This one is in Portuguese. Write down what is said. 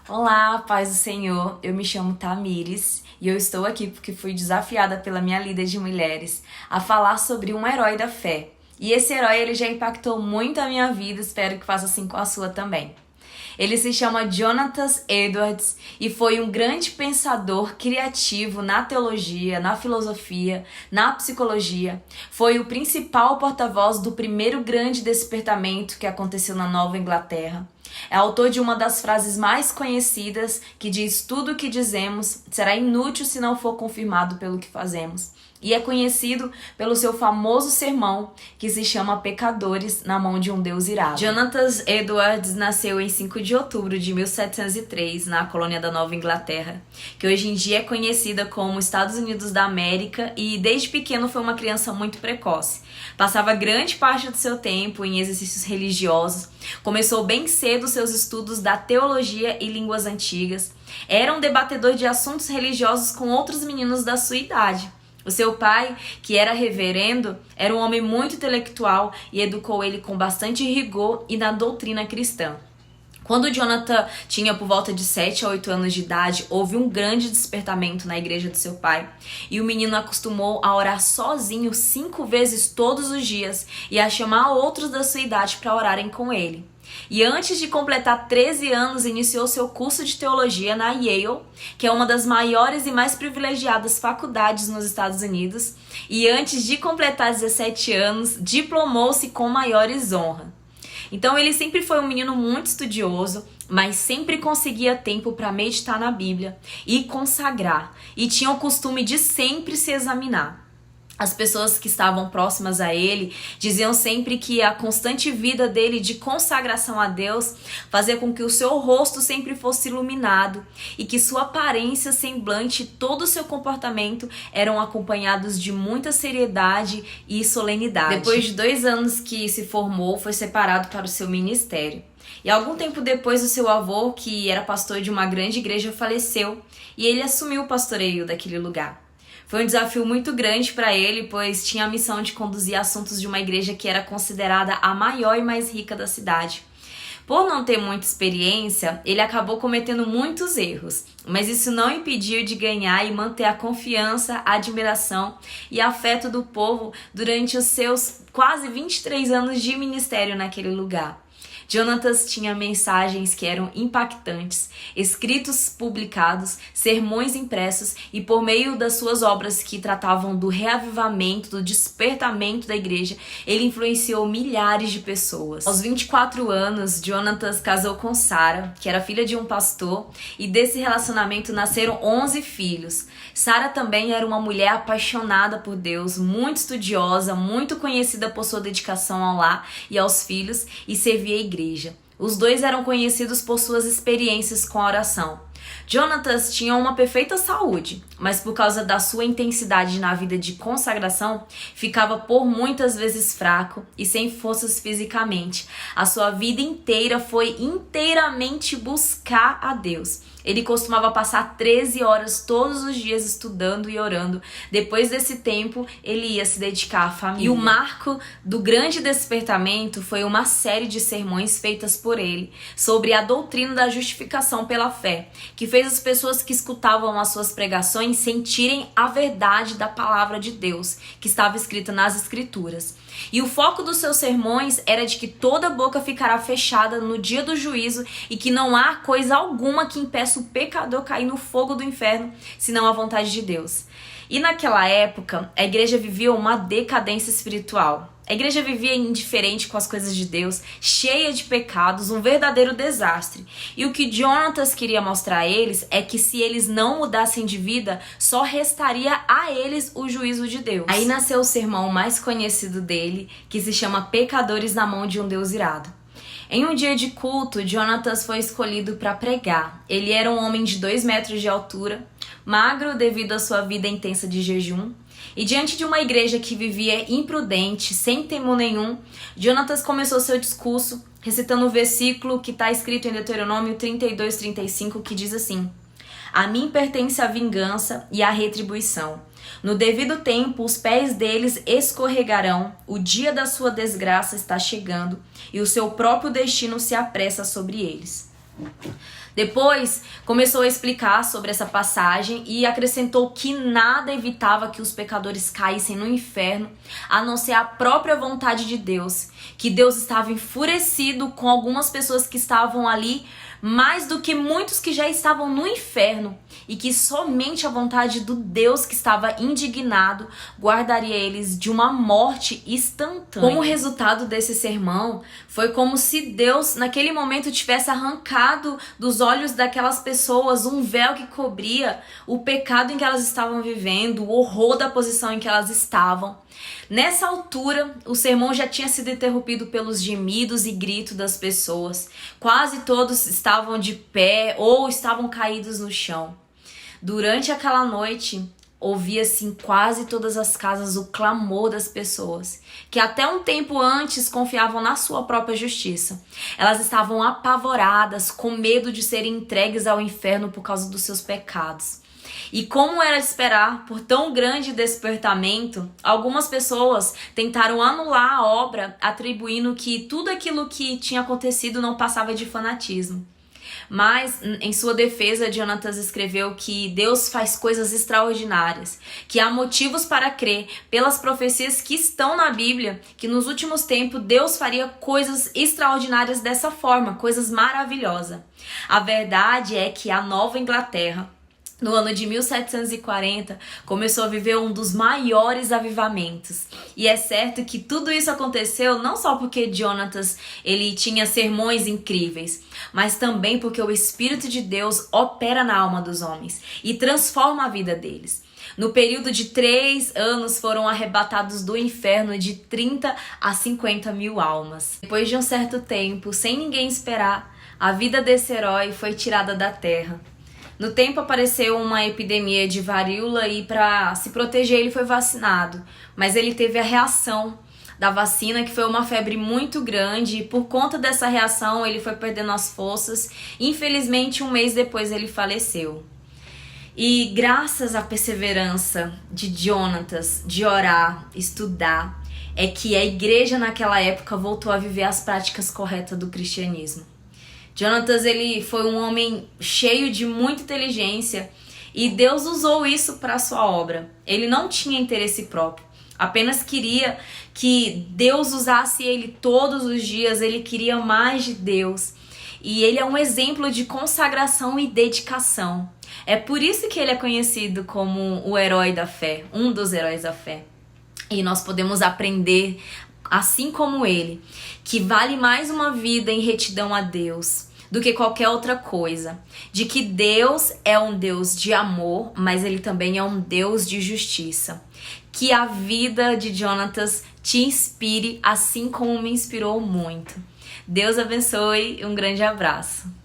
Olá, paz do Senhor. Eu me chamo Tamires e eu estou aqui porque fui desafiada pela minha líder de mulheres a falar sobre um herói da fé. E esse herói ele já impactou muito a minha vida, espero que faça assim com a sua também. Ele se chama Jonathan Edwards e foi um grande pensador criativo na teologia, na filosofia, na psicologia. Foi o principal porta-voz do primeiro grande despertamento que aconteceu na Nova Inglaterra. É autor de uma das frases mais conhecidas que diz: tudo o que dizemos será inútil se não for confirmado pelo que fazemos. E é conhecido pelo seu famoso sermão que se chama Pecadores na Mão de um Deus Irado. Jonathan Edwards nasceu em 5 de outubro de 1703 na colônia da Nova Inglaterra, que hoje em dia é conhecida como Estados Unidos da América, e desde pequeno foi uma criança muito precoce. Passava grande parte do seu tempo em exercícios religiosos, começou bem cedo seus estudos da teologia e línguas antigas, era um debatedor de assuntos religiosos com outros meninos da sua idade. O seu pai, que era reverendo, era um homem muito intelectual e educou ele com bastante rigor e na doutrina cristã. Quando Jonathan tinha por volta de 7 a 8 anos de idade, houve um grande despertamento na igreja de seu pai, e o menino acostumou a orar sozinho 5 vezes todos os dias e a chamar outros da sua idade para orarem com ele. E antes de completar 13 anos, iniciou seu curso de teologia na Yale, que é uma das maiores e mais privilegiadas faculdades nos Estados Unidos, e antes de completar 17 anos, diplomou-se com maiores honras. Então ele sempre foi um menino muito estudioso, mas sempre conseguia tempo para meditar na Bíblia e consagrar, e tinha o costume de sempre se examinar. As pessoas que estavam próximas a ele diziam sempre que a constante vida dele de consagração a Deus fazia com que o seu rosto sempre fosse iluminado e que sua aparência, semblante e todo o seu comportamento eram acompanhados de muita seriedade e solenidade. Depois de 2 anos que se formou, foi separado para o seu ministério. E algum tempo depois, o seu avô, que era pastor de uma grande igreja, faleceu e ele assumiu o pastoreio daquele lugar. Foi um desafio muito grande para ele, pois tinha a missão de conduzir assuntos de uma igreja que era considerada a maior e mais rica da cidade. Por não ter muita experiência, ele acabou cometendo muitos erros, mas isso não impediu de ganhar e manter a confiança, a admiração e afeto do povo durante os seus quase 23 anos de ministério naquele lugar. Jonathan tinha mensagens que eram impactantes, escritos publicados, sermões impressos, e por meio das suas obras que tratavam do reavivamento, do despertamento da igreja, ele influenciou milhares de pessoas. Aos 24 anos, Jonathan casou com Sarah, que era filha de um pastor, e desse relacionamento nasceram 11 filhos. Sarah também era uma mulher apaixonada por Deus, muito estudiosa, muito conhecida por sua dedicação ao lar e aos filhos, e servia a igreja. Os dois eram conhecidos por suas experiências com a oração. Jonathan tinha uma perfeita saúde, mas por causa da sua intensidade na vida de consagração, ficava por muitas vezes fraco e sem forças fisicamente. A sua vida inteira foi inteiramente buscar a Deus. Ele costumava passar 13 horas todos os dias estudando e orando. Depois desse tempo, ele ia se dedicar à família. E o marco do grande despertamento foi uma série de sermões feitas por ele sobre a doutrina da justificação pela fé, que fez as pessoas que escutavam as suas pregações sentirem a verdade da palavra de Deus, que estava escrita nas Escrituras. E o foco dos seus sermões era de que toda boca ficará fechada no dia do juízo e que não há coisa alguma que impeça o pecador cair no fogo do inferno, senão a vontade de Deus. E naquela época, a igreja vivia uma decadência espiritual. A igreja vivia indiferente com as coisas de Deus, cheia de pecados, um verdadeiro desastre. E o que Jonathan queria mostrar a eles é que se eles não mudassem de vida, só restaria a eles o juízo de Deus. Aí nasceu o sermão mais conhecido dele, que se chama Pecadores na Mão de um Deus Irado. Em um dia de culto, Jonathan foi escolhido para pregar. Ele era um homem de 2 metros de altura, magro devido à sua vida intensa de jejum. E diante de uma igreja que vivia imprudente, sem temor nenhum, Jonathan começou seu discurso recitando o versículo que está escrito em Deuteronômio 32:35, que diz assim: A mim pertence a vingança e a retribuição. No devido tempo, os pés deles escorregarão, o dia da sua desgraça está chegando e o seu próprio destino se apressa sobre eles. Depois começou a explicar sobre essa passagem e acrescentou que nada evitava que os pecadores caíssem no inferno, a não ser a própria vontade de Deus, que Deus estava enfurecido com algumas pessoas que estavam ali, mais do que muitos que já estavam no inferno, e que somente a vontade do Deus que estava indignado guardaria eles de uma morte instantânea. Como resultado desse sermão, foi como se Deus naquele momento tivesse arrancado dos olhos daquelas pessoas um véu que cobria o pecado em que elas estavam vivendo, o horror da posição em que elas estavam. Nessa altura, o sermão já tinha sido interrompido pelos gemidos e gritos das pessoas. Quase todos estavam de pé ou estavam caídos no chão. Durante aquela noite, ouvia-se em quase todas as casas o clamor das pessoas, que até um tempo antes confiavam na sua própria justiça. Elas estavam apavoradas, com medo de serem entregues ao inferno por causa dos seus pecados. E como era de esperar, por tão grande despertamento, algumas pessoas tentaram anular a obra, atribuindo que tudo aquilo que tinha acontecido não passava de fanatismo. Mas, em sua defesa, Jonatas escreveu que Deus faz coisas extraordinárias, que há motivos para crer, pelas profecias que estão na Bíblia, que nos últimos tempos Deus faria coisas extraordinárias dessa forma, coisas maravilhosas. A verdade é que a Nova Inglaterra, no ano de 1740, começou a viver um dos maiores avivamentos. E é certo que tudo isso aconteceu não só porque Jonatas ele tinha sermões incríveis, mas também porque o Espírito de Deus opera na alma dos homens e transforma a vida deles. No período de 3 anos foram arrebatados do inferno de 30 a 50 mil almas. Depois de um certo tempo, sem ninguém esperar, a vida desse herói foi tirada da terra. No tempo apareceu uma epidemia de varíola e para se proteger ele foi vacinado, mas ele teve a reação da vacina, que foi uma febre muito grande, e por conta dessa reação ele foi perdendo as forças. Infelizmente, um mês depois ele faleceu. E graças à perseverança de Jonatas, de orar, estudar, é que a igreja naquela época voltou a viver as práticas corretas do cristianismo. Jonatas ele foi um homem cheio de muita inteligência e Deus usou isso para a sua obra. Ele não tinha interesse próprio, apenas queria que Deus usasse ele todos os dias, ele queria mais de Deus. E ele é um exemplo de consagração e dedicação. É por isso que ele é conhecido como o herói da fé, um dos heróis da fé. E nós podemos aprender, assim como ele, que vale mais uma vida em retidão a Deus do que qualquer outra coisa. De que Deus é um Deus de amor, mas ele também é um Deus de justiça. Que a vida de Jonatas te inspire, assim como me inspirou muito. Deus abençoe e um grande abraço.